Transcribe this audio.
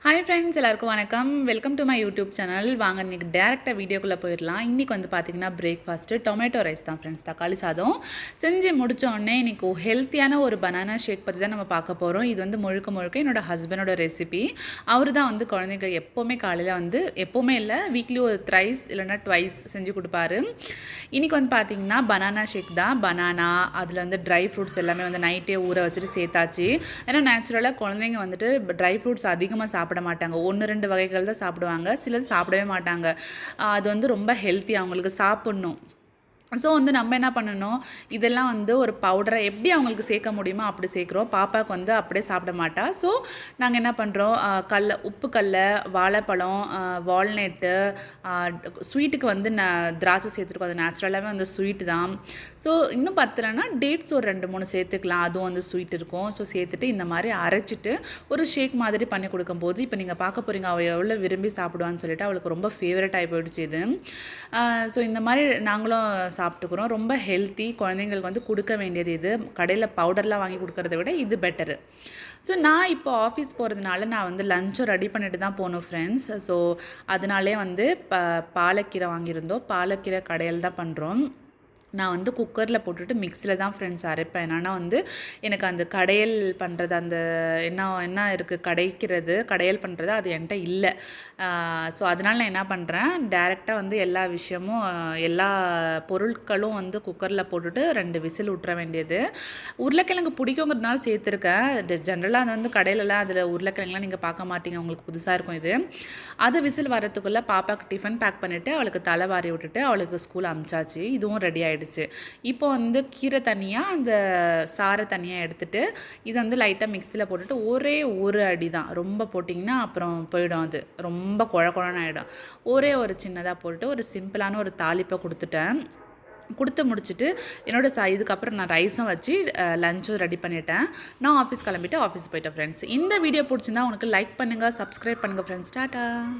Hi friends, எல்லாருக்கும் வணக்கம். Welcome to my YouTube channel. வாங்க இன்றைக்கி டேரெக்டாக வீடியோக்குள்ளே போயிடலாம். இன்றைக்கி வந்து பார்த்திங்கன்னா பிரேக்ஃபாஸ்ட்டு டொமேட்டோ ரைஸ் தான் ஃப்ரெண்ட்ஸ், தக்காளி சாதம் செஞ்சு முடித்தோடனே இன்றைக்கி ஹெல்த்தியான ஒரு பனானா ஷேக் பற்றி தான் நம்ம பார்க்க போகிறோம். இது வந்து முழுக்க முழுக்க என்னோடய ஹஸ்பண்டோட ரெசிபி. அவர் தான் வந்து குழந்தைங்க எப்போவுமே காலையில் வந்து எப்போவுமே இல்லை, வீக்லி ஒரு த்ரைஸ் இல்லைன்னா ட்வைஸ் செஞ்சு கொடுப்பாரு. இன்றைக்கி வந்து பார்த்திங்கன்னா பனானா ஷேக் தான். பனானா அதில் வந்து ட்ரை ஃப்ரூட்ஸ் எல்லாமே வந்து நைட்டே ஊற வச்சுட்டு சேர்த்தாச்சு. ஏன்னா நேச்சுரலாக குழந்தைங்க வந்துட்டு ட்ரை ஃப்ரூட்ஸ் அதிகமாக சாப்பிட மாட்டாங்க. 1, 2 வகைகள் தான் சாப்பிடுவாங்க. சிலது சாப்பிடவே மாட்டாங்க. அது வந்து ரொம்ப ஹெல்த்தி, அவங்களுக்கு சாப்பிட்ணும். ஸோ வந்து நம்ம என்ன பண்ணணும், இதெல்லாம் வந்து ஒரு பவுடரை எப்படி அவங்களுக்கு சேர்க்க முடியுமோ அப்படி சேர்க்குறோம். பாப்பாவுக்கு வந்து அப்படியே சாப்பிட மாட்டா. ஸோ நாங்கள் என்ன பண்ணுறோம், உப்பு கடல, வாழைப்பழம், வால்நட்டு, ஸ்வீட்டுக்கு வந்து திராட்சை சேர்த்துருக்கோம். அது நேச்சுரலாகவே வந்து ஸ்வீட்டு தான். ஸோ இன்னும் பத்தலைன்னா டேட்ஸ் ஒரு 2, 3 சேர்த்துக்கலாம். அதுவும் வந்து ஸ்வீட் இருக்கும். ஸோ சேர்த்துட்டு இந்த மாதிரி அரைச்சிட்டு ஒரு ஷேக் மாதிரி பண்ணி கொடுக்கும்போது இப்போ நீங்கள் பார்க்க போகிறீங்க அவள் எவ்வளோ விரும்பி சாப்பிடுவான்னு சொல்லிட்டு அவளுக்கு ரொம்ப ஃபேவரட் ஆகி போயிடுச்சு இது. ஸோ இந்த மாதிரி நாங்களும் சாப்பிட்டுக்கிறோம். ரொம்ப ஹெல்த்தி, குழந்தைங்களுக்கு வந்து கொடுக்க வேண்டியது இது. கடையில் பவுடர்லாம் வாங்கி கொடுக்கறத விட இது பெட்டரு. ஸோ நான் இப்போ ஆஃபீஸ் போகிறதுனால நான் வந்து லஞ்சும் ரெடி பண்ணிட்டு தான் போகணும் ஃப்ரெண்ட்ஸ். ஸோ அதனாலே வந்து பாலக்கீரை வாங்கியிருந்தோம். பாலக்கீரை கடையில் தான் பண்ணுறோம். நான் வந்து குக்கரில் போட்டுட்டு மிக்ஸியில் தான் ஃப்ரெண்ட்ஸ் அரைப்பேன். என்னன்னா வந்து எனக்கு அந்த கடையல் பண்ணுறது, அந்த என்ன இருக்குது கடையல் பண்ணுறது அது என்கிட்ட இல்லை. ஸோ அதனால் நான் என்ன பண்ணுறேன், டேரெக்டாக வந்து எல்லா விஷயமும் எல்லா பொருட்களும் வந்து குக்கரில் போட்டுட்டு 2 விசில் விட்டுற வேண்டியது. உருளைக்கிழங்கு பிடிக்குங்கிறதுனால சேர்த்துருக்கேன். ஜென்ரலாக அது வந்து கடையிலலாம் அதில் உருளைக்கிழங்குலாம் நீங்கள் பார்க்க மாட்டீங்க, உங்களுக்கு புதுசாக இருக்கும் இது. அது விசில் வரத்துக்குள்ளே பாப்பாவுக்கு டிஃபன் பேக் பண்ணிவிட்டு அவளுக்கு தலை வாரி விட்டுட்டு அவளுக்கு ஸ்கூல் அனுப்பிச்சாச்சு. இதுவும் ரெடி ஆகிடுச்சு. இப்போ வந்து கீரை தனியாக அந்த சாறை தனியாக எடுத்துகிட்டு இதை வந்து லைட்டாக மிக்ஸியில் போட்டுட்டு ஒரே ஒரு அடி தான், ரொம்ப போட்டிங்கன்னா அப்புறம் போயிடும், அது ரொம்ப குழன்னு ஆகிடும். ஒரே ஒரு சின்னதாக போட்டு ஒரு சிம்பிளான ஒரு தாளிப்பை கொடுத்து முடிச்சுட்டு இதுக்கப்புறம் நான் ரைஸும் வச்சு லஞ்சும் ரெடி பண்ணிட்டேன். நான் ஆஃபீஸ் கிளம்பிட்டு ஆஃபீஸ் போயிட்டேன் ஃப்ரெண்ட்ஸ். இந்த வீடியோ பிடிச்சிருந்தா உனக்கு லைக் பண்ணுங்கள், சப்ஸ்கிரைப் பண்ணுங்கள் ஃப்ரெண்ட்ஸ். டாட்டா.